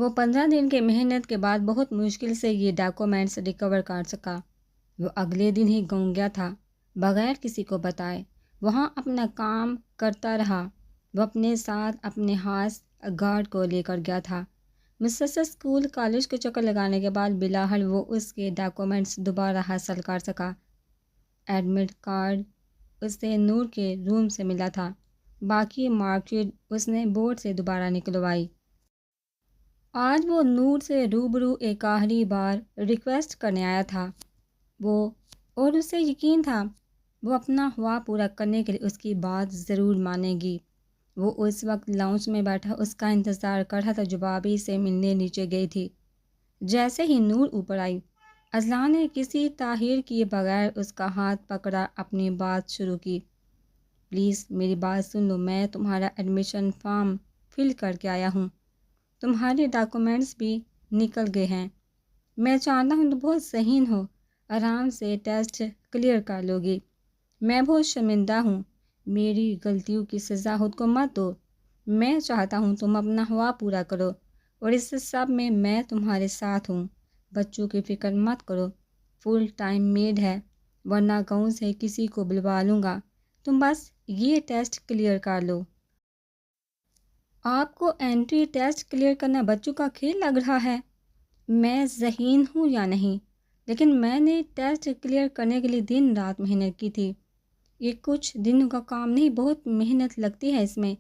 وہ 15 دن کی محنت کے بعد بہت مشکل سے یہ ڈاکومنٹس ریکور کر سکا۔ وہ اگلے دن ہی گم گیا تھا، بغیر کسی کو بتائے۔ وہاں اپنا کام کرتا رہا۔ وہ اپنے ساتھ اپنے ہاؤس گارڈ کو لے کر گیا تھا۔ مسلسل اسکول کالج کے چکر لگانے کے بعد بلاحل وہ اس کے ڈاکومنٹس دوبارہ حاصل کر سکا۔ ایڈمٹ کارڈ اسے نور کے روم سے ملا تھا، باقی مارک شیٹ اس نے بورڈ سے دوبارہ نکلوائی۔ آج وہ نور سے روبرو ایک آخری بار ریکویسٹ کرنے آیا تھا، اور اسے یقین تھا وہ اپنا خواب پورا کرنے کے لیے اس کی بات ضرور مانے گی۔ وہ اس وقت لاؤنج میں بیٹھا اس کا انتظار کر رہا تھا جو بابی سے ملنے نیچے گئی تھی۔ جیسے ہی نور اوپر آئی، اذلاء نے کسی تاخیر کیے بغیر اس کا ہاتھ پکڑا اپنی بات شروع کی۔ پلیز میری بات سن لو، میں تمہارا ایڈمیشن فارم فل کر کے آیا ہوں۔ تمہارے ڈاکومنٹس بھی نکل گئے ہیں۔ میں چاہتا ہوں تم بہت ذہین ہو، آرام سے ٹیسٹ کلیئر کر لو گی۔ میں بہت شرمندہ ہوں، میری غلطیوں کی سزا خود کو مت دو۔ میں چاہتا ہوں تم اپنا خواب پورا کرو، اور اس سب میں تمہارے ساتھ ہوں۔ بچوں کی فکر مت کرو، فل ٹائم میڈ ہے، ورنہ گاؤں سے کسی کو بلوا لوں گا۔ تم بس یہ ٹیسٹ کلیئر کر لو۔ آپ کو انٹری ٹیسٹ کلیئر کرنا بچوں کا کھیل لگ رہا ہے؟ میں ذہین ہوں یا نہیں، لیکن میں نے ٹیسٹ کلیئر کرنے کے لیے دن رات محنت کی تھی۔ یہ کچھ دنوں کا کام نہیں، بہت محنت لگتی ہے اس میں۔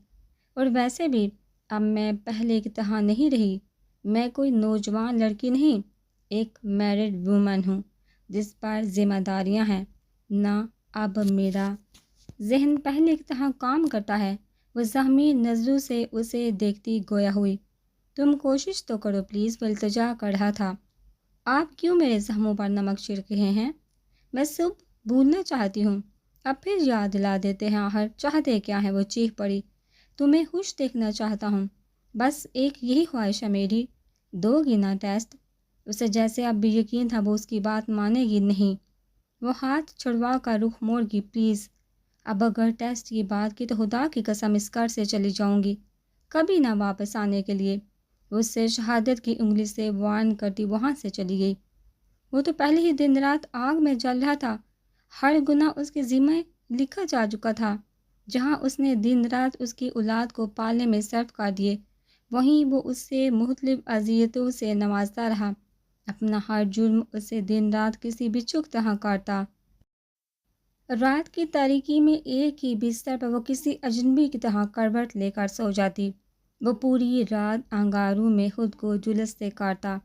اور ویسے بھی اب میں پہلے کی طرح نہیں رہی۔ میں کوئی نوجوان لڑکی نہیں، ایک میرڈ وومن ہوں جس پر ذمہ داریاں ہیں۔ نہ اب میرا ذہن پہلے کی طرح کام کرتا ہے۔ وہ زخمی نظروں سے اسے دیکھتی گویا ہوئی۔ تم کوشش تو کرو پلیز، وہ التجا کر رہا تھا۔ آپ کیوں میرے زخموں پر نمک چھڑک رہے ہیں؟ میں سب بھولنا چاہتی ہوں، اب پھر یاد دلا دیتے ہیں، آخر چاہتے کیا ہے؟ وہ چیخ پڑی۔ تمہیں خوش دیکھنا چاہتا ہوں، بس ایک یہی خواہش ہے میری۔ دو گی نا ٹیسٹ؟ اسے جیسے اب بھی یقین تھا وہ اس کی بات مانے گی نہیں۔ وہ ہاتھ چھڑوا کر رخ موڑ گی۔ پلیز اب اگر ٹیسٹ کی بات کی تو خدا کی قسم اس گھر سے چلی جاؤں گی، کبھی نہ واپس آنے کے لیے۔ وہ اس سے شہادت کی انگلی سے وارن کرتی وہاں سے چلی گئی۔ وہ تو پہلے ہی دن رات آگ میں جل رہا تھا۔ ہر گناہ اس کے ذمہ لکھا جا چکا تھا۔ جہاں اس نے دن رات اس کی اولاد کو پالنے میں صرف کر دیے، وہیں وہ اس سے مختلف اذیتوں سے نوازتا رہا۔ اپنا ہر جرم اسے دن رات کسی بچھو کی طرح کاٹتا۔ رات کی تاریکی میں ایک ہی بستر پر وہ کسی اجنبی کی طرح کروٹ لے کر سو جاتی۔ وہ پوری رات انگاروں میں خود کو جلس سے کاٹتا۔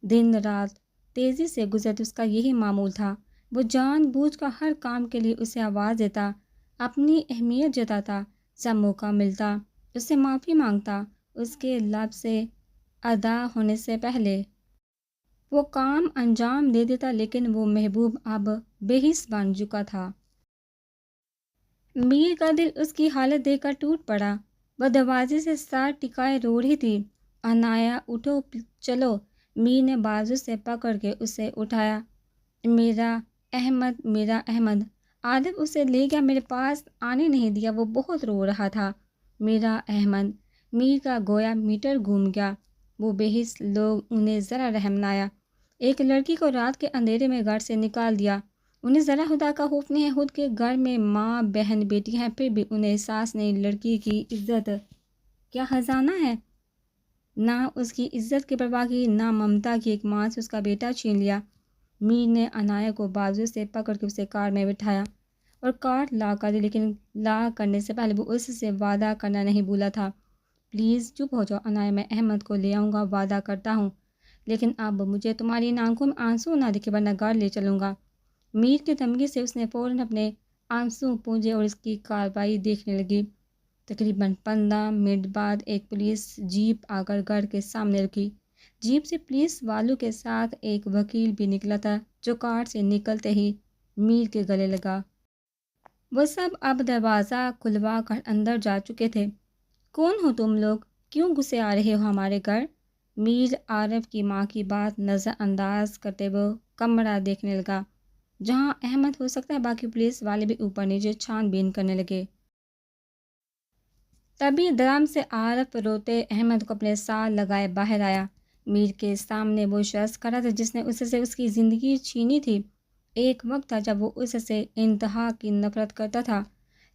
دن رات تیزی سے گزرتی، اس کا یہی معمول تھا۔ وہ جان بوجھ کر ہر کام کے لیے اسے آواز دیتا، اپنی اہمیت جتاتا، جب موقع ملتا اس سے معافی مانگتا، اس کے لب سے ادا ہونے سے پہلے وہ کام انجام دے دیتا، لیکن وہ محبوب اب بے حس بن چکا تھا۔ میر کا دل اس کی حالت دیکھ کر ٹوٹ پڑا۔ وہ دروازے سے سر ٹکائے رو رہی تھی۔ عنایہ اٹھو چلو۔ میر نے بازو سے پکڑ کے اسے اٹھایا۔ میرا احمد، میرا احمد۔ عارف اسے لے گیا، میرے پاس آنے نہیں دیا، وہ بہت رو رہا تھا۔ میرا احمد۔ میر کا گویا میٹر گھوم گیا۔ وہ بے حس لوگ، انہیں ذرا رحم نہ آیا۔ ایک لڑکی کو رات کے اندھیرے میں گھر سے نکال دیا۔ انہیں ذرا خدا کا خوف نہیں ہے، خود کے گھر میں ماں بہن بیٹی ہیں، پھر بھی انہیں احساس نہیں لڑکی کی عزت کیا خزانہ ہے۔ نہ اس کی عزت کی پرواہ کی، نہ ممتا کی، ایک ماں سے اس کا بیٹا چھین لیا۔ میر نے عنایہ کو بازو سے پکڑ کے اسے کار میں بٹھایا اور کار لا کر دی، لیکن لا کرنے سے پہلے وہ اس سے وعدہ کرنا نہیں بھولا تھا۔ پلیز چپ ہو جاؤ عنایہ، میں احمد کو لے آؤں گا، وعدہ کرتا ہوں، لیکن اب مجھے تمہاری ان آنکھوں میں آنسو نہ دکھے ورنہ گھر لے چلوں گا۔ میر کی دھمکی سے اس نے فوراً اپنے آنسو پونجے اور اس کی کارروائی دیکھنے لگی۔ تقریباً 15 منٹ بعد ایک پولیس جیپ آ کر گھر کے سامنے رکی۔ جیپ سے پولیس والوں کے ساتھ ایک وکیل بھی نکلا تھا، جو کار سے نکلتے ہی میر کے گلے لگا۔ وہ سب اب دروازہ کھلوا کر اندر جا چکے تھے۔ کون ہو تم لوگ؟ کیوں گھسے آ رہے ہو ہمارے گھر؟ میر عارف کی ماں کی بات نظر انداز کرتے وہ کمرہ دیکھنے لگا جہاں احمد ہو سکتا ہے۔ باقی پولیس والے بھی اوپر نیچے چھان بین کرنے لگے۔ تبھی درم سے عارف روتے احمد کو اپنے ساتھ لگائے باہر آیا۔ میر کے سامنے وہ شخص کھڑا تھا جس نے اس سے اس کی زندگی چھینی تھی۔ ایک وقت تھا جب وہ اس سے انتہا کی نفرت کرتا تھا،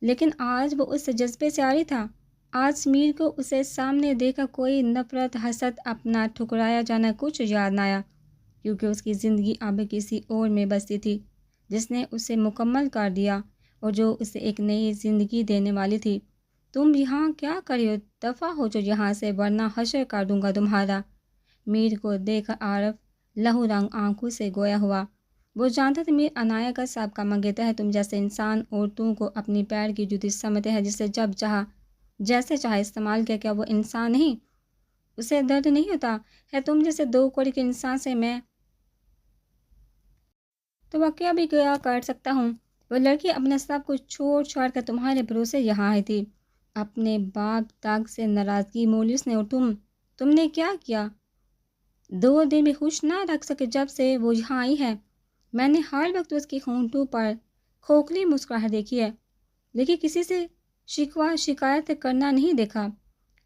لیکن آج وہ اس جذبے سے عاری تھا۔ آج میر کو اسے سامنے دیکھا کوئی نفرت، حسد، اپنا ٹھکرایا جانا کچھ یاد نہ آیا، کیونکہ اس کی زندگی اب کسی اور میں بستی تھی جس نے اسے مکمل کر دیا اور جو اسے ایک نئی زندگی دینے والی تھی۔ تم یہاں کیا کر رہی ہو؟ دفع ہو جو یہاں سے، ورنہ حشر کر دوں گا تمہارا۔ میر کو دیکھ عارف لہو رنگ آنکھوں سے گویا ہوا۔ وہ جانتا تھا میر عنایہ کا سابقہ منگیتا ہے۔ تم جیسے انسان عورتوں کو اپنی پیر کی جوتی سمجھتے ہیں، جسے جب چاہا جیسے چاہے استعمال کیا وہ انسان نہیں؟ اسے درد نہیں ہوتا ہے تم جیسے دو کوڑی کے انسان سے میں توقع بھی کیا کر سکتا ہوں؟ وہ لڑکی اپنا سب کچھ چھوڑ کر تمہارے بھروسے یہاں آئی تھی، اپنے باپ تک سے ناراضگی مولی اس نے، اور تم نے کیا کیا؟ 2 دن بھی خوش نہ رکھ سکے جب سے وہ یہاں آئی ہے۔ میں نے ہر وقت اس کی ہونٹوں پر کھوکھلی مسکراہٹ دیکھی ہے، لیکن کسی سے شکوہ شکایت کرنا نہیں دیکھا۔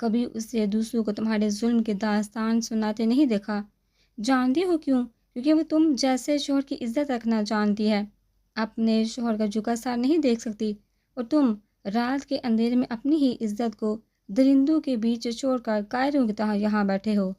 کبھی اسے دوسروں کو تمہارے ظلم کے داستان سناتے نہیں دیکھا۔ جانتی ہو کیوں؟ کیونکہ وہ تم جیسے شوہر کی عزت رکھنا جانتی ہے، اپنے شوہر کا جھکا سر نہیں دیکھ سکتی، اور تم رات کے اندھیرے میں اپنی ہی عزت کو درندوں کے بیچ چھوڑ کر قائروں کی طرح یہاں بیٹھے ہو۔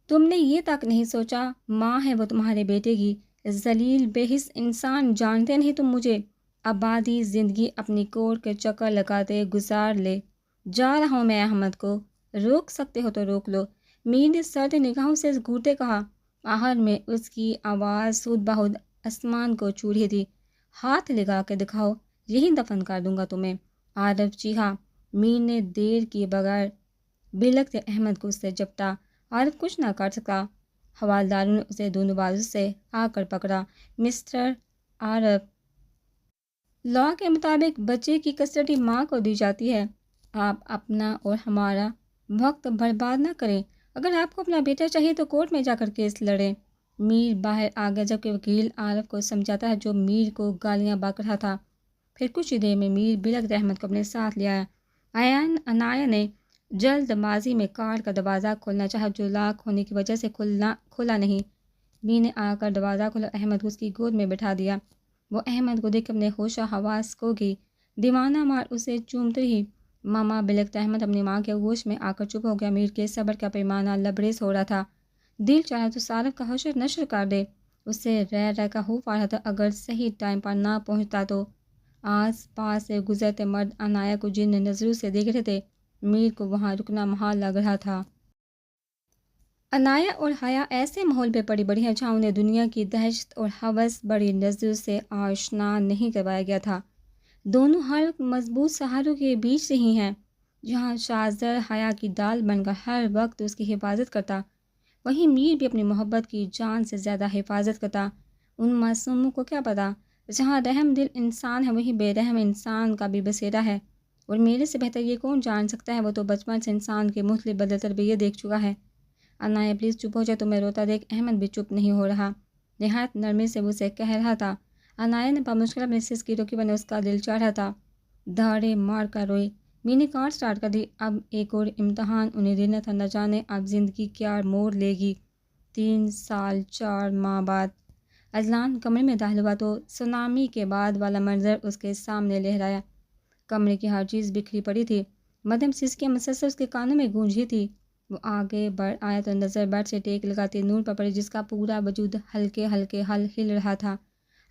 تم نے یہ تک نہیں سوچا ماں ہے وہ تمہارے بیٹے کی، ذلیل بے حس انسان، جانتے نہیں تم مجھے؟ آبادی زندگی اپنی کوٹ کے چکر لگاتے گزار لے جا رہا ہوں میں احمد کو، روک سکتے ہو تو روک لو۔ میر نے سرد نگاہوں سے گھورتے کہا۔ آخر میں اس کی آواز خود بخود آسمان کو چھو رہی تھی۔ ہاتھ لگا کے دکھاؤ، یہی دفن کر دوں گا تمہیں۔ عارف چیخا۔ میر نے دیر کیے بغیر بلکتے احمد کو اس سے جپٹا۔ عارف کچھ نہ کر سکا۔ حوالداروں نے اسے دونوں بازو سے آ کر پکڑا۔ مسٹر عارف، لاء کے مطابق بچے کی کسٹڈی ماں کو دی جاتی ہے۔ آپ اپنا اور ہمارا وقت برباد نہ کریں۔ اگر آپ کو اپنا بیٹا چاہیے تو کورٹ میں جا کر کیس لڑیں۔ میر باہر آ گیا جبکہ وکیل عارف کو سمجھاتا ہے جو میر کو گالیاں بک رہا تھا۔ پھر کچھ ہی دیر میں میر بلکت احمد کو اپنے ساتھ لے آیا۔ عنایہ نے جلد بازی میں کار کا دروازہ کھولنا چاہا جو لاک ہونے کی وجہ سے کھلا نہیں۔ میر نے آ کر دروازہ کھولا، احمد کو اس کی گود میں بٹھا دیا۔ وہ احمد کو دیکھ اپنے ہوش و حواس کھو گئی، دیوانہ مار اسے چومتے ہی۔ ماما بلکت احمد اپنی ماں کے گوش میں آ کر چپ ہو گیا۔ میر کے صبر کا پیمانہ لبریز ہو رہا تھا۔ دل چاہا تو سارف کا حشر نشر کر دے، اسے رہ کا خوف آ رہا تھا۔ اگر صحیح ٹائم پر نہ پہنچتا تو آس پاس سے گزرتے مرد عنایہ کو جن نظروں سے دیکھ رہے تھے، میر کو وہاں رکنا محال لگ رہا تھا۔ عنایہ اور حیا ایسے ماحول پہ پڑی بڑی ہیں جہاں انہیں دنیا کی دہشت اور ہوس بڑی نظروں سے آشنا نہیں کروایا گیا تھا۔ دونوں ہر وقت مضبوط سہاروں کے بیچ رہی ہیں۔ جہاں شاہزر حیا کی ڈال بن کر ہر وقت اس کی حفاظت کرتا، وہیں میر بھی اپنی محبت کی جان سے زیادہ حفاظت کرتا۔ ان معصوموں کو کیا پتہ، جہاں رحم دل انسان ہے وہیں بے رحم انسان کا بھی بسیرا ہے، اور میرے سے بہتر یہ کون جان سکتا ہے؟ وہ تو بچپن سے انسان کے مختلف بدل تربیت دیکھ چکا ہے۔ عنایہ پلیز چپ ہو جائے، تمہیں روتا دیکھ احمد بھی چپ نہیں ہو رہا، نہایت نرمی سے وہ اسے کہہ رہا تھا۔ عنایہ نے بمشکل اپنے سسکی روکی ورنہ اس کا دل چڑھا تھا۔ دھاڑے مار کر روئی۔ میر نے کار سٹارٹ کر دی۔ اب ایک اور امتحان انہیں دینا تھا، نہ جانے اب زندگی کیا موڑ لے گی۔ 3 سال 4 ماہ بعد اذلان کمرے میں داخل ہوا تو سونامی کے بعد والا منظر اس کے سامنے لہرایا۔ کمرے کی ہر چیز بکھری پڑی تھی، مدھم سسکیاں مسلسل اس کے کانوں میں گونج رہی تھی۔ وہ آگے بڑھ آیا تو نظر بیڈ سے ٹیک لگاتی نور پر پڑی جس کا پورا وجود ہلکے ہلکے ہل رہا تھا۔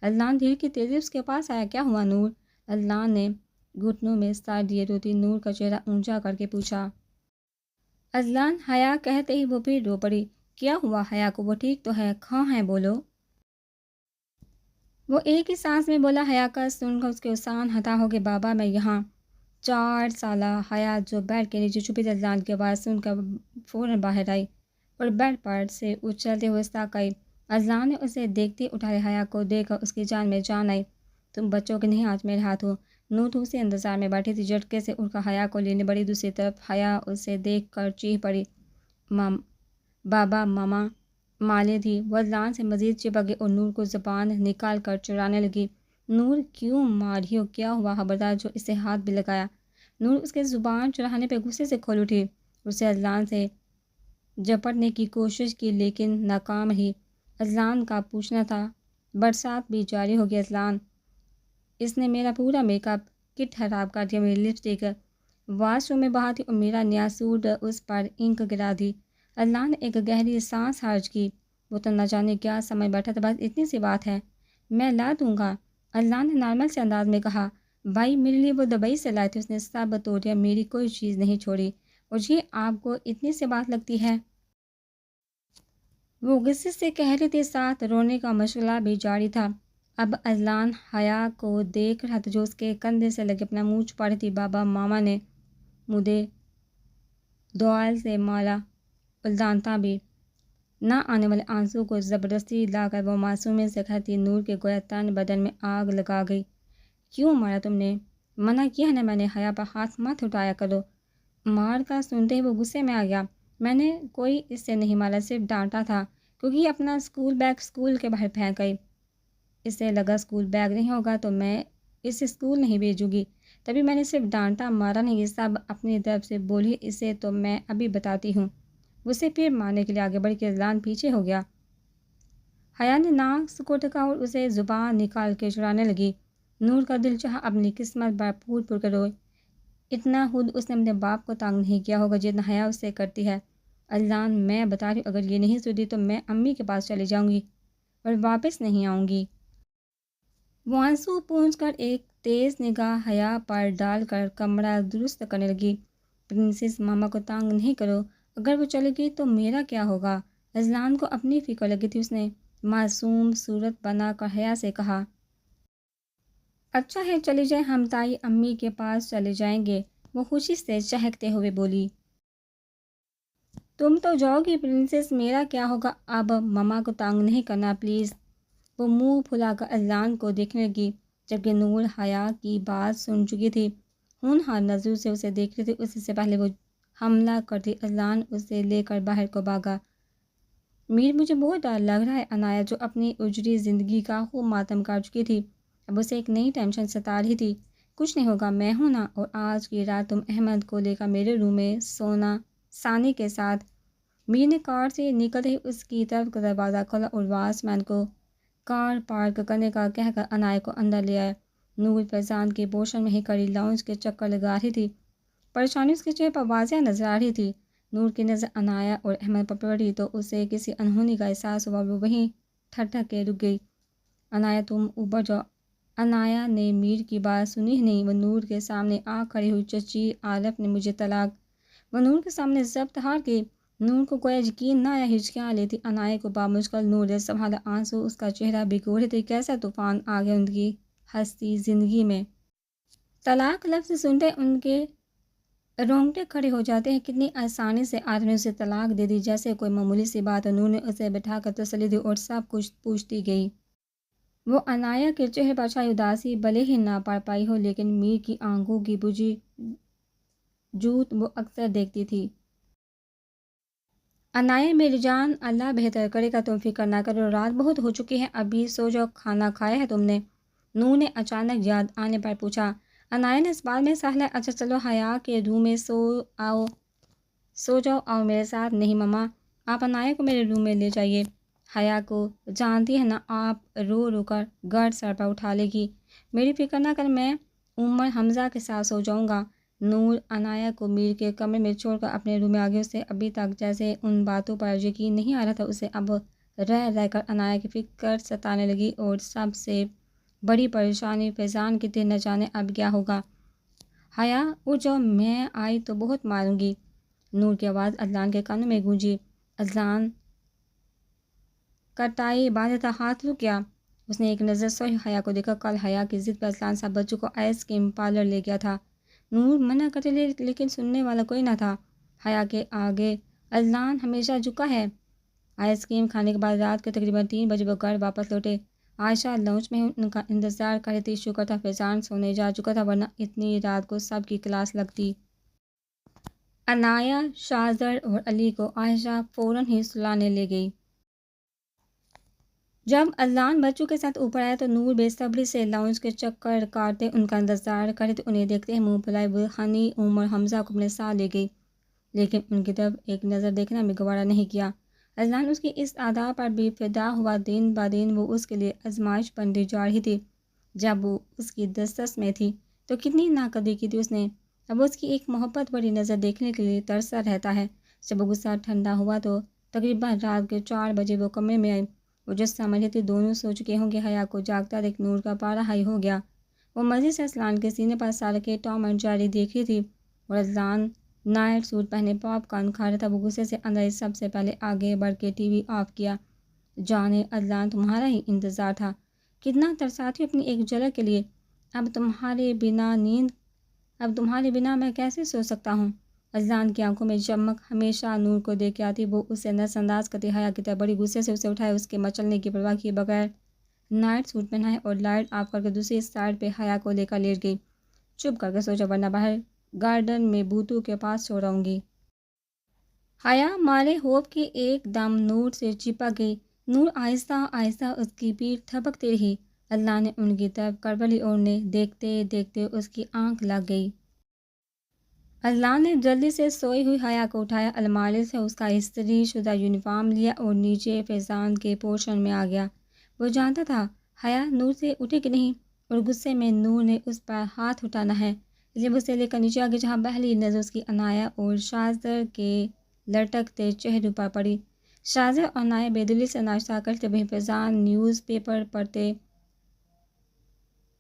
اذلان دھیرے کی تیزی اس کے پاس آیا۔ کیا ہوا نور؟ اذلان نے گھٹنوں میں سر دیے روتی نور کا چہرہ اونچا کر کے پوچھا۔ اذلان حیا کہتے ہی وہ پھر رو پڑی۔ کیا ہوا حیا کو؟ وہ ٹھیک تو ہے، کہاں ہے بولو؟ وہ ایک ہی سانس میں بولا۔ حیا کا سن کر اس کے اوسان ہتا ہو گئے۔ بابا میں یہاں 4 سالہ حیا جو بیڈ کے نیچے چھپی تھی، اذلان کی آواز سن کر فوراً باہر آئی اور بیڈ پر سے اچھلتے ہوئے تک آئی۔ اذلان نے اسے دیکھتے اٹھائے۔ حیا کو دیکھ کر اس کی جان میں جان آئی۔ تم بچوں کے نہیں، آج میرے ہاتھ ہو۔ نور دوسرے انتظار میں بیٹھی تھی، جھٹکے سے اٹھ کر حیا کو لینے بڑھی۔ دوسری طرف حیا اسے دیکھ کر چیخ پڑی۔ بابا ماما مالے تھی۔ وہ اذلان سے مزید چپک گئی اور نور کو زبان نکال کر چرانے لگی۔ نور کیوں مار رہی ہو؟ کیا ہوا؟ خبردار جو اسے ہاتھ بھی لگایا۔ نور اس کے زبان چرانے پہ غصے سے کھول اٹھی۔ اسے اذلان سے جپٹنے کی کوشش کی لیکن ناکام رہی۔ اذلان کا پوچھنا تھا، برسات بھی جاری ہو گئی اذلان، اس نے میرا پورا میک اپ کٹ خراب کر دیا، میری لپسٹک واش روم میں بہا دی اور میرا نیا سوٹ اس پر انک گرا دی۔ اذلان نے ایک گہری سانس خارج کی، وہ تو نہ جانے کیا سمجھ بیٹھا تھا، بس اتنی سی بات ہے، میں لا دوں گا، اذلان نے نارمل سے انداز میں کہا۔ بھائی میرے لیے وہ دبئی سے لائے تھے، اس نے سب توڑ دیا، میری کوئی چیز نہیں چھوڑی، اور یہ آپ کو اتنی سی بات لگتی ہے؟ وہ غصے سے کہہ رہی تھی، ساتھ رونے کا مشغلہ بھی جاری تھا۔ اب اذلان حیا کو دیکھ رہا تھا جو اس کے کندھے سے لگے اپنا منہ چھپا رہی تھی۔ بابا ماما نے مجھے دعائیں سے مالا، الدانتا بھی نہ آنے والے آنسو کو زبردستی لا کر وہ معصومیت سے کہتی، نور کے گویا تن بدن میں آگ لگا گئی۔ کیوں مارا تم نے؟ منع کیا ہے نا میں نے، حیا پر ہاتھ مت اٹھایا کرو۔ مار کا سنتے ہی وہ غصے میں آ گیا۔ میں نے کوئی اس سے نہیں مارا، صرف ڈانٹا تھا کیونکہ یہ اپنا اسکول بیگ اسکول کے باہر پھینک گئی۔ اسے لگا اسکول بیگ نہیں ہوگا تو میں اسے اسکول نہیں بھیجوں گی، تبھی میں نے صرف ڈانٹا، مارا نہیں، یہ سب اپنی طرف سے بولی، اسے تو میں ابھی بتاتی ہوں۔ اسے پھر مارنے کے لیے آگے بڑھ کے اذلان پیچھے ہو گیا۔ حیا نے ناک سکوٹکا اور اسے زبان نکال کے چڑھانے لگی۔ نور کا دل چاہا اپنی قسمت پر پھوٹ پھوٹ کر روئے، اتنا خود اس نے اپنے باپ کو تانگ نہیں کیا ہوگا جتنا حیا اس سے کرتی ہے۔ اذلان میں بتا رہی ہوں، اگر یہ نہیں سدھی تو میں امی کے پاس چلی جاؤں گی اور واپس نہیں آؤں گی۔ وہ آنسو پونچھ کر ایک تیز نگاہ حیا پر ڈال کر کمرہ درست کرنے لگی۔ پرنسس ماما کو تانگ نہیں کرو، اگر وہ چلے گئی تو میرا کیا ہوگا؟ اذلان کو اپنی فکر لگی تھی، اس نے معصوم صورت بنا کر حیا سے کہا، اچھا ہے چلی جائیں، ہم تائی امی کے پاس چلے جائیں گے۔ وہ خوشی سے چہکتے ہوئے بولی، تم تو جاؤ گی پرنسس، میرا کیا ہوگا؟ اب ماما کو تانگ نہیں کرنا پلیز۔ وہ منہ پھلا کر اذلان کو دیکھنے لگی، جبکہ نور حیا کی بات سن چکی تھی، ہونہار نظروں سے اسے دیکھ رہی تھی۔ اس سے پہلے وہ حملہ کرتی اذلان اسے لے کر باہر کو بھاگا۔ میر مجھے بہت ڈر لگ رہا ہے، عنایا جو اپنی اجڑی زندگی کا خوب ماتم کر چکی تھی اب اسے ایک نئی ٹینشن ستا رہی تھی۔ کچھ نہیں ہوگا، میں ہوں نا، اور آج کی رات تم احمد کو لے کر میرے روم میں سونا ثانی کے ساتھ۔ میر نے کار سے نکلتے ہی اس کی طرف کا دروازہ کھولا اور واچ مین کو کار پارک کرنے کا کہہ کر عنایا کو اندر لے آیا۔ نور فیضان کے پوشن میں ہی کڑی لاؤنج کے چکر لگا رہی تھی، پریشانی اس کے چہرے پر واضح نظر آ رہی تھی۔ نور کی نظر عنایا اور احمد پر پڑی تو اسے کسی انہونی کا احساس ہوا، وہ وہیں ٹھٹک کے رک گئی۔ عنایا تم اوپر جاؤ۔ عنایا نے میر کی بات سنی ہی نہیں، وہ نور کے سامنے آ کھڑی ہوئی، چچی عارف نے مجھے طلاق۔ وہ نور کے سامنے ضبط ہار گئی۔ نور کو گویا یقین نہ آیا، ہچکیاں لیتی عنایا کو بامشکل نور نے سنبھالا، آنسو اس کا چہرہ بھگو رہے تھے۔ کیسا طوفان آ گیا ان کی ہستی زندگی میں! طلاق لفظ سنتے ان کے رونگٹے کھڑے ہو جاتے ہیں، کتنی آسانی سے عارف نے اسے طلاق دے دی، جیسے کوئی معمولی سی بات۔ نور نے اسے بٹھا کر تسلی دی اور سب کچھ پوچھتی گئی۔ وہ عنایا کے چہرے پر چھائی اداسی بھلے ہی نہ پڑھ پائی ہو، لیکن میر کی آنکھوں کی بجھی جوت وہ اکثر دیکھتی تھی۔ عنایا میری جان، اللہ بہتر کرے گا، تم فکر نہ کرو، رات بہت ہو چکی ہے، ابھی سو جاؤ، کھانا کھایا ہے تم نے؟ نور نے اچانک یاد آنے پر پوچھا۔ عنایا نے اس بات میں سہلا، اچھا چلو حیا کے روم میں سو جاؤ، آؤ میرے ساتھ۔ نہیں مما، آپ عنایا کو میرے روم میں لے جائیے، حیا کو جانتی ہے نا، آپ رو رو کر گرد سر پر اٹھا لے گی۔ میری فکر نہ کر، میں عمر حمزہ کے ساتھ سو جاؤں گا۔ نور عنایا کو میر کے کمرے میں چھوڑ کر اپنے روم میں آ گیا۔ اسے ابھی تک جیسے ان باتوں پر یقین نہیں آ رہا تھا، اسے اب رہ رہ کر عنایا کی فکر ستانے لگی، اور سب سے بڑی پریشانی فیضان کی تھی، نہ جانے اب کیا ہوگا۔ حیا اٹھ جاؤ، میں آئی تو بہت ماروں گی۔ نور کی آواز اذلان کے کانوں میں گونجی۔ اذلان کا ٹائی باندھا تھا، ہاتھ رک گیا۔ اس نے ایک نظر سوئی حیا کو دیکھا، کل حیا کی ضد پر اذلان صاحب بچوں کو آئس کریم پارلر لے گیا تھا۔ نور منع کرتے لیکن سننے والا کوئی نہ تھا۔ حیا کے آگے اذلان ہمیشہ جھکا ہے۔ آئس کریم کھانے کے بعد رات کے تقریباً 3 بجے وہ گھر واپس لوٹے۔ عائشہ لاؤنج میں ان کا انتظار کر رہی تھی۔ شکر تھا فیضان سونے جا چکا تھا، ورنہ اتنی رات کو سب کی کلاس لگتی۔ عنایا، شاہزر اور علی کو عائشہ فوراً ہی سلانے لے گئی۔ جب اذلان بچوں کے ساتھ اوپر آیا تو نور بے صبری سے لاؤنج کے چکر کاٹتے ان کا انتظار کر رہے تھے۔ انہیں دیکھتے ہی منہ پھلائے وہ ہنی عمر حمزہ کو اپنے ساتھ لے گئی۔ لیکن ان کی طرف ایک نظر دیکھنا بھی گوارا نہیں کیا۔ اذلان اس کی اس ادا پر بھی فدا ہوا۔ دن بدن وہ اس کے لیے آزمائش بنتی جا رہی تھی۔ جب وہ اس کی دسترس میں تھی تو کتنی ناقدری کی تھی اس نے۔ اب اس کی ایک محبت بڑی نظر دیکھنے کے لیے ترسا رہتا ہے۔ جب وہ غصہ ٹھنڈا ہوا تو تقریباً رات کے 4 بجے وہ کمرے میں آئی۔ وہ جو سمجھ رہی تھی دونوں سو چکے ہوں گے۔ حیا کو جاگتا دیکھ نور کا پارا ہائی ہو گیا۔ وہ مزے سے اذلان کے سینے پر سار کے ٹام اینڈ جیری دیکھ رہی تھی اور اذلان نائٹ سوٹ پہنے پاپ کارن کھا رہا تھا۔ وہ غصے سے اندر سب سے پہلے آگے بڑھ کے ٹی وی آف کیا۔ جانے اذلان تمہارا ہی انتظار تھا، کتنا ترساتی ہو اپنی ایک جھلک کے لیے۔ اب تمہارے بنا میں کیسے سو سکتا ہوں؟ اذلان کی آنکھوں میں چمک ہمیشہ نور کو دیکھ کے آتی۔ وہ اسے نظر انداز کرتی حیا کی طرف بڑی غصے سے اسے اٹھائے، اس کے مچلنے کی پرواہ کیے بغیر نائٹ سوٹ پہنائے اور لائٹ آف کر کے دوسری سائڈ پہ حیا کو لے کر لیٹ گئی۔ چپ کر کے سو جا ورنہ باہر گارڈن میں بوتو کے پاس سو رہوں گی۔ حیا مارے خوف کی ایک دم نور سے چپک گئی۔ نور آہستہ آہستہ اس کی پیٹھ تھپکتی رہی۔ اللہ نے ان کی طرف کرولی اوڑھنے دیکھتے دیکھتے اس کی آنکھ لگ گئی۔ اللہ نے جلدی سے سوئی ہوئی حیا کو اٹھایا، الماری سے اس کا استری شدہ یونیفارم لیا اور نیچے فیضان کے پورشن میں آ گیا۔ وہ جانتا تھا حیا نور سے اٹھے کہ نہیں اور غصے میں نور نے اس پر ہاتھ اٹھانا ہے، اس لیے وہ اسے لے کر نیچے آ گئی جہاں پہلی نظر اس کی عنایہ اور شاہزر کے لٹکتے چہرے پر پڑی۔ شاہزر اور عنایہ بے دلی سے ناشتہ کرتے وہیں فیضان نیوز پیپر پڑھتے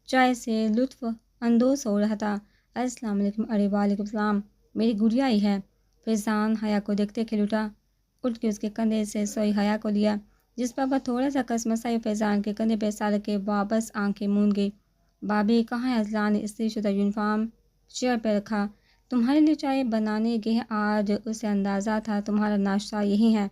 چائے سے لطف اندوز ہو رہا تھا۔ السلام علیکم۔ ارے وعلیکم السلام، میری گڑیا آئی ہے۔ فیضان حیا کو دیکھتے کھل اٹھا، اٹھ کے اس کے کندھے سے سوئی حیا کو لیا جس پر وہ تھوڑا سا کسمسائی فیضان کے کندھے پہ سر کے واپس آنکھیں موند گئی۔ بابی کہاں ہے؟ اذلان نے استری شدہ یونیفارم چیئر پہ رکھا۔ تمہارے لیے چائے بنانے گئے ہیں، آج اسے اندازہ تھا تمہارا ناشتہ یہی ہے۔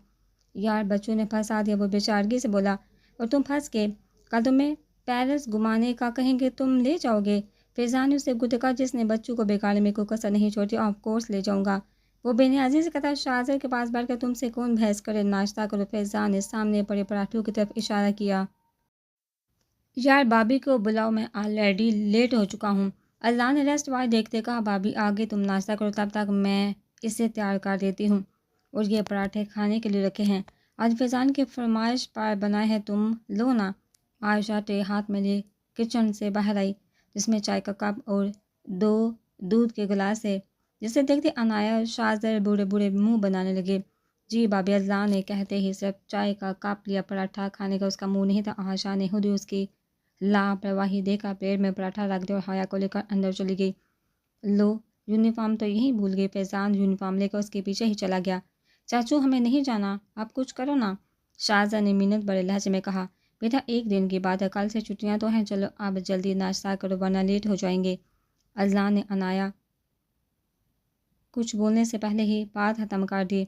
یار بچوں نے پھنسا دیا، وہ بے چارگی سے بولا، اور تم پھنس گئے، کل تمہیں پیرس گھمانے کا کہیں گے تم لے جاؤ گے؟ فیضان نے اسے گدھ کہا جس نے بچوں کو بگاڑنے میں کوئی کسر نہیں چھوڑی۔ آف کورس لے جاؤں گا، وہ بے نیازی سے کہتا۔ شاہزر کے پاس بیٹھ کر تم سے کون بحث کرے، ناشتہ کرو۔ فیضان نے سامنے پڑے پراٹھوں کی طرف اشارہ کیا۔ یار بابی کو بلاؤ، میں آلریڈی لیٹ ہو چکا ہوں۔ اللہ نے ریسٹ واچ دیکھتے کہا، بابی آگے تم ناشتہ کرو، تب تک میں اسے تیار کر دیتی ہوں، اور یہ پراٹھے کھانے کے لیے رکھے ہیں، آج فیضان کی فرمائش پر بنائے ہیں، تم لو نا۔ عائشہ ٹرے ہاتھ میں لے کچن سے باہر آئی جس میں چائے کا کپ اور 2 دودھ کے گلاس ہے، جسے دیکھتے عنایہ اور شاہزر بوڑھے بوڑھے منہ بنانے لگے۔ جی بابی، اللہ نے کہتے ہی صرف چائے کا کپ لیا، پراٹھا کھانے کا اس کا منہ نہیں تھا۔ عائشہ نے خود ہی اس کی لاپرواہی دیکھا، پلیٹ میں پراٹھا رکھ دیا اور حیا کو لے کر اندر چلی گئی۔ لو، یونیفارم تو یہیں بھول گئی۔ فیضان یونیفارم لے کر اس کے پیچھے ہی چلا گیا۔ چاچو ہمیں نہیں جانا، آپ کچھ کرو نا، شاہزر نے منت بڑے لہجے میں کہا۔ بیٹا ایک دن کی بات ہے، کل سے چھٹیاں تو ہیں، چلو اب جلدی ناشتہ کرو ورنہ لیٹ ہو جائیں گے۔ اللہ نے عنایہ کچھ بولنے سے پہلے ہی بات ختم کر دی۔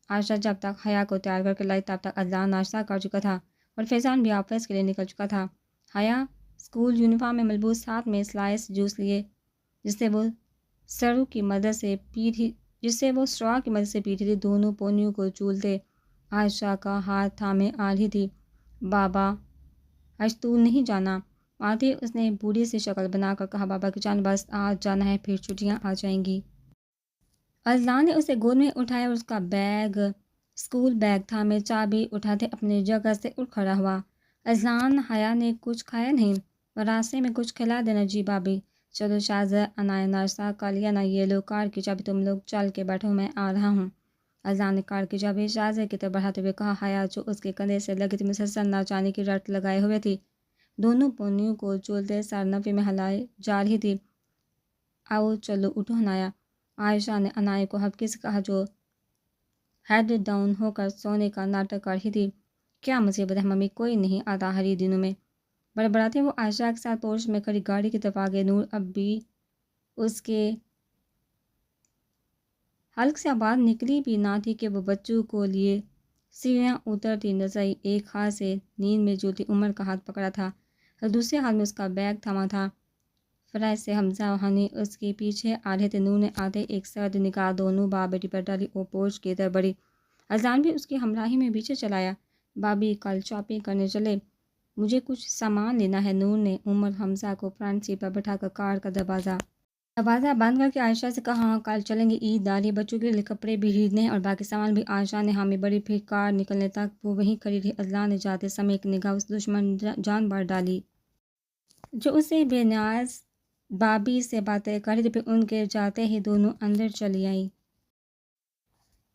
عائشہ جب تک حیا کو تیار کر کے لائی تب تک اللہ ناشتہ کر چکا تھا اور فیضان بھی آفس کے لیے نکل چکا تھا۔ حیا اسکول یونیفارم میں ملبوس، ہاتھ میں سلائس جوس لیے جسے وہ سٹرا کی مدد سے پیٹی تھی، دونوں پونیوں کو چولتے عائشہ کا ہاتھ تھامے آ رہی تھی۔ بابا آج تو نہیں جانا؟ آتے اس نے بوڑھی سی شکل بنا کر کہا، بابا کی جان بس آج جانا ہے، پھر چھٹیاں آ جائیں گی۔ اذلان نے اسے گود میں اٹھایا اور اس کا بیگ اسکول بیگ تھا میں چابی اٹھاتے اپنی جگہ سے اٹھ کھڑا ہوا۔ اذلان، حیا نے کچھ کھایا نہیں؟ راستے میں کچھ کھلا دینا۔ جی بابی۔ چلو شاہزر، عنایہ ناشتہ کر لیا نا؟ یہ لو کار کی چابی، تم لوگ چل کے بیٹھو، میں آ رہا ہوں۔ اذلان نے کار کی چابی شاہزر کی طرف بڑھاتے ہوئے کہا۔ حیا جو اس کے کندھے سے لگی تھی مسلسل نہ جانے کی رٹ لگائے ہوئے تھی، دونوں پونیوں کو چولتے سر نفی میں ہلائے جا رہی تھی۔ آؤ چلو اٹھو عنایہ، عائشہ نے عنایہ کو ہبکی سے کہا جو ہیڈ ڈاؤن ہو کر سونے کا ناٹک کر رہی تھی۔ کیا مصیبت ہے ممی، کوئی نہیں آتا ہری دنوں میں؟ بڑبڑاتے وہ عائشہ کے ساتھ پورش میں کھڑی گاڑی کی طرف آگے۔ نور اب بھی اس کے حلق سے آواز نکلی بھی نہ تھی کہ وہ بچوں کو لیے سیڑھیاں اترتی نظر آئی۔ ایک ہاتھ سے نیند میں جھولتی عمر کا ہاتھ پکڑا تھا اور دوسرے ہاتھ میں اس کا بیگ تھاما تھا۔ فرائض سے حمزہ اور ہنی اس کے پیچھے آ رہے تھے۔ نور نے آتے ایک سرد نگاہ دونوں باپ بیٹی پر ڈالی اور پورچ کی طرف بڑھی۔ اذلان بھی اس کی ہمراہی میں پیچھے چلایا۔ بابی کل شاپنگ کرنے چلے، مجھے کچھ سامان لینا ہے۔ نور نے عمر حمزہ کو فرنٹ سیٹ پر بٹھا کر کار کا دروازہ دروازہ بند کر کے عائشہ سے کہا، ہاں کل چلیں گے عید داری، بچوں کے لیے کپڑے بھی خریدنے ہیں اور باقی سامان بھی۔ عائشہ نے حامی بڑی، پھر کار نکلنے تک وہ وہیں کھڑی رہی۔ اذلان نے جاتے سمے ایک نگاہ اس دشمن جان بار ڈالی جو اسے بے نیاز بابی سے باتیں کر رہی تھی، پھر ان کے جاتے ہی دونوں اندر چلی آئیں۔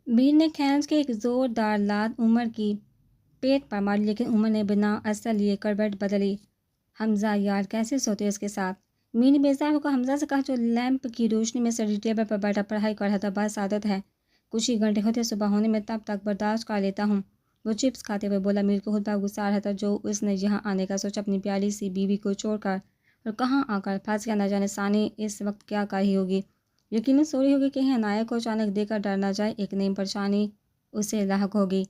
بھیڑ نے کھینچ کے ایک زوردار لات عمر کی پیٹ پر ماری، لیکن عمر نے بنا اثر لیے کروٹ بدلی۔ حمزہ یار کیسے سوتے اس کے ساتھ؟ میر نے بیزار ہو کر حمزہ سے کہا جو لیمپ کی روشنی میں اسٹڈی ٹیبل پر بیٹھا پڑھائی کر رہا تھا، بس عادت ہے، کچھ ہی گھنٹے ہوتے صبح ہونے میں، تب تک برداشت کر لیتا ہوں۔ وہ چپس کھاتے ہوئے بولا۔ میر کو خود پر غصہ آ رہا تھا جو اس نے یہاں آنے کا سوچا، اپنی پیاری سی بیوی کو چھوڑ کر، اور کہاں آ کر پھنس گیا۔ نہ جانے ثانی اس وقت کیا کر رہی ہوگی، یقیناً سو رہی ہوگی، کہیں عنایت کو اچانک دیکھ کر ڈر نہ جائے، ایک نئی پریشانی اسے لاحق ہوگی۔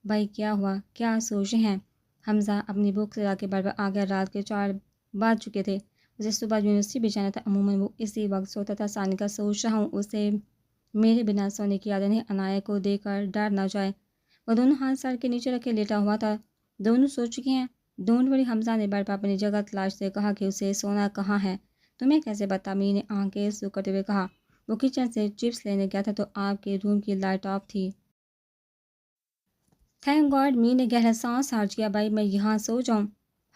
بھائی کیا ہوا، کیا سوچ رہے ہیں؟ حمزہ اپنی بک سے جا کے بیٹھ پر آ گیا۔ رات کے 4 بج چکے تھے، اسے صبح یونیورسٹی بھی جانا تھا۔ عموماً وہ اسی وقت سوتا تھا۔ ثانی کا سوچ رہا ہوں اسے میرے بنا سونے کی عادت نہیں، عنایت کو دیکھ کر ڈر نہ جائے۔ وہ دونوں ہاتھ سر کے نیچے رکھے لیٹا ہوا تھا۔ دونوں سو چکے ہیں؟ ڈونٹ وری، حمزہ نے بیٹھ پر اپنی جگہ تلاش سے کہا کہ اسے سونا کہاں ہے؟ تمہیں کیسے پتا؟ میر نے آنکھیں سو کرتے ہوئے کہا، وہ کچن سے چپس لینے گیا تھا تو آپ کے روم کی لائٹ آف تھی۔ تھینک گاڈ، میر نے گہرا سانس کھینچ کیا، بھائی میں یہاں سو جاؤں؟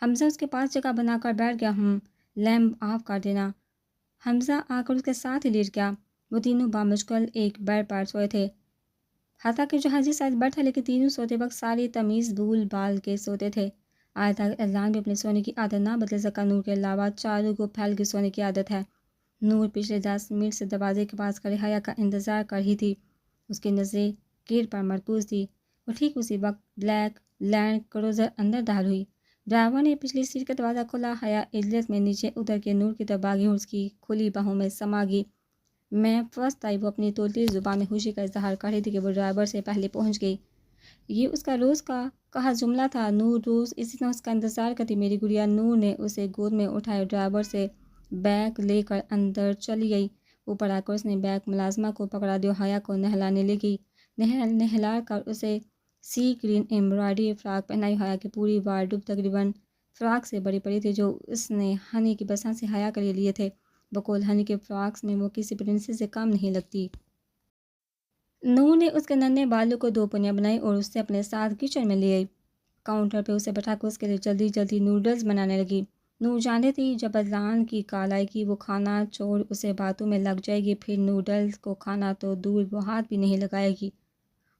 حمزہ اس کے پاس جگہ بنا کر بیٹھ گیا۔ لیمپ آف کر دینا۔ حمزہ آ کر اس کے ساتھ ہی لیٹ گیا۔ وہ تینوں بامشکل ایک بیڈ پر سوئے تھے، حتیٰ کہ جو حجی سائز بیڈ تھا، لیکن تینوں سوتے وقت ساری تمیز بھول بھال کے سوتے تھے۔ آج تک اذلان بھی اپنے سونے کی عادت نہ بدل سکا۔ نور کے علاوہ چاروں کو پھیل کے سونے کی عادت ہے۔ نور پچھلے 10 منٹ سے دروازے کے پاس کھڑی حیا کا انتظار کر رہی تھی، اس کی نظریں گیٹ پر مرکوز تھی۔ وہ ٹھیک اسی وقت بلیک لینڈ کروزر اندر داخل ہوئی۔ ڈرائیور نے پچھلی سیٹ کا دروازہ کھولا۔ حیا عجلت میں نیچے اتر کے نور کی طرف بھاگی اور اس کی کھلی باہوں میں سما گئی۔ میں فرسٹ آئی، وہ اپنی توتلی زبان میں خوشی کا اظہار کر رہی تھی کہ وہ ڈرائیور سے پہلے پہنچ گئی۔ یہ اس کا روز کا کہا جملہ تھا۔ نور روز اسی طرح اس کا انتظار کرتی میری گڑیا۔ نور نے اسے گود میں اٹھایا، ڈرائیور سے بیگ لے کر اندر چلی گئی۔ اوپر آ کر اس نے بیگ ملازمہ کو پکڑا دیا اور حیا کو نہلانے لگی۔ نہلا کر اسے سی گرین ایمبرائڈری فراک پہنائی۔ حیا کی پوری وارڈروب تقریباً فراک سے بھری پڑی تھی جو اس نے ہنی کی پسند سے حیا کے لیے لیے تھے۔ بقول ہنی کے فراکس میں وہ کسی پرنسس سے کم نہیں لگتی۔ نور نے اس کے ننھے بالوں کو 2 پنیاں بنائی اور اسے اپنے ساتھ کچن میں لے آئی۔ کاؤنٹر پہ اسے بٹھا کر اس کے لیے جلدی جلدی نوڈلز بنانے لگی۔ نور جانتی تھی جب اذلان کی کال آئے گی وہ کھانا چھوڑ اسے باتوں میں لگ جائے گی، پھر نوڈلز کو کھانا تو دور وہ ہاتھ بھی نہیں لگائے گی۔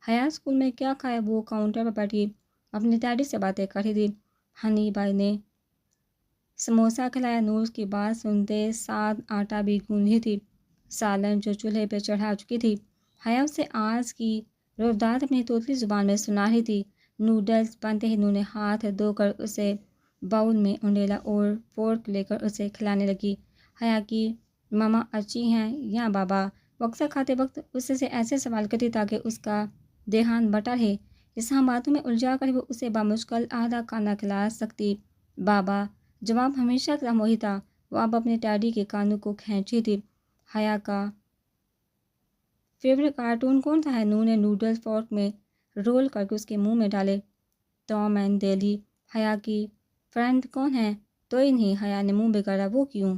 حیا اسکول میں کیا کھایا؟ وہ کاؤنٹر پر بیٹھی اپنی ڈیڈی سے باتیں کر رہی تھی۔ ہنی بھائی نے سموسا کھلایا۔ نور کی بات سنتے ساتھ آٹا بھی گوندھ رہی تھی، سالن جو چولہے پہ چڑھا چکی تھی۔ حیا اسے آج کی رویداد اپنی توتلی زبان میں سنا رہی تھی۔ نوڈلز بنتے ہی نور نے ہاتھ دھو کر اسے باؤل میں انڈیلا اور فورک لے کر اسے کھلانے لگی۔ حیا کی مما اچھی ہیں یا بابا؟ وہ اکثر کھاتے وقت اس سے ایسے سوال کرتی تاکہ اس کا دھیان بٹا رہے، اس ہم باتوں میں الجھا کر وہ اسے بامشکل آدھا کھانا کھلا سکتی۔ بابا جواب ہمیشہ کی طرح وہی تھا۔ وہ اب اپنے ڈیڈی کے کانوں کو کھینچی تھی۔ حیا کا فیورٹ کارٹون کون سا ہے؟ نور نے نوڈلز فورک میں رول کر کے اس کے منہ میں ڈالے۔ ٹام اینڈ جیری۔ حیا کی فرینڈ کون ہے؟ توئی نہیں، حیا نے منہ بگاڑا۔ وہ کیوں؟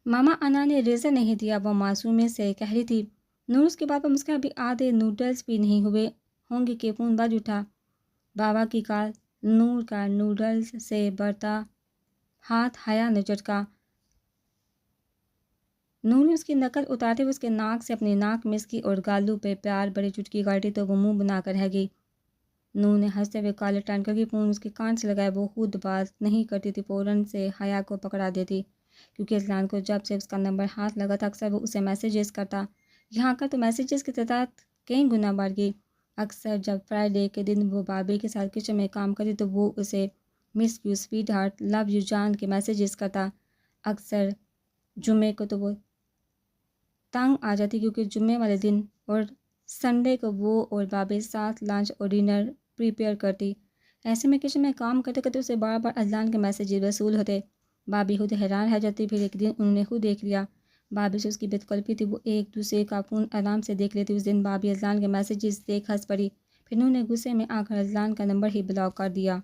ماما انا نے ریزن نہیں دیا، وہ معصومی سے کہہ رہی تھی۔ نور اس کی بات پر مسکرایا، بھی آدھے نوڈلز بھی نہیں ہوئے ہوں گے کہ فون بج اٹھا۔ بابا کی کال۔ نور کا نوڈلز سے بڑھتا ہاتھ حیا نے جھٹکا۔ نور نے اس کی نقل اتارتے ہوئے اس کے ناک سے اپنی ناک مس کی اور گالوں پہ پیار بڑی چٹکی گاڑی تو وہ منہ بنا کر رہ گئی۔ نور نے ہنستے ہوئے کالر ٹرن کر کے فون اس کے کان سے لگایا۔ وہ خود بات نہیں کرتی تھی، فوراً سے حیا کو پکڑا دیتی، کیونکہ اذلان کو جب سے اس کا نمبر ہاتھ لگا تھا اکثر وہ اسے میسیجز کرتا۔ یہاں کا تو میسیجز کی تعداد کئی گنا بڑھ گئی۔ اکثر جب فرائیڈے کے دن وہ بابی کے ساتھ کچن میں کام کرتی تو وہ اسے miss you sweetheart, love you جان کے میسیجز کرتا۔ اکثر جمعے کو تو وہ تنگ آ جاتی کیونکہ جمعے والے دن اور سنڈے کو وہ اور بابی ساتھ لنچ اور ڈنر پریپیئر کرتی۔ ایسے میں کچن میں کام کرتے کرتے اسے بار بار اذلان کے میسیجز وصول ہوتے۔ بابی خود حیران رہ جاتی۔ پھر ایک دن انہوں نے خود دیکھ لیا، بابی سے اس کی بد قلبی تھی، وہ ایک دوسرے کا فون آرام سے دیکھ لیتی۔ اس دن بابی اذلان کے میسیجز دیکھ ہنس پڑی، پھر انہوں نے غصے میں آ کر اذلان کا نمبر ہی بلاک کر دیا۔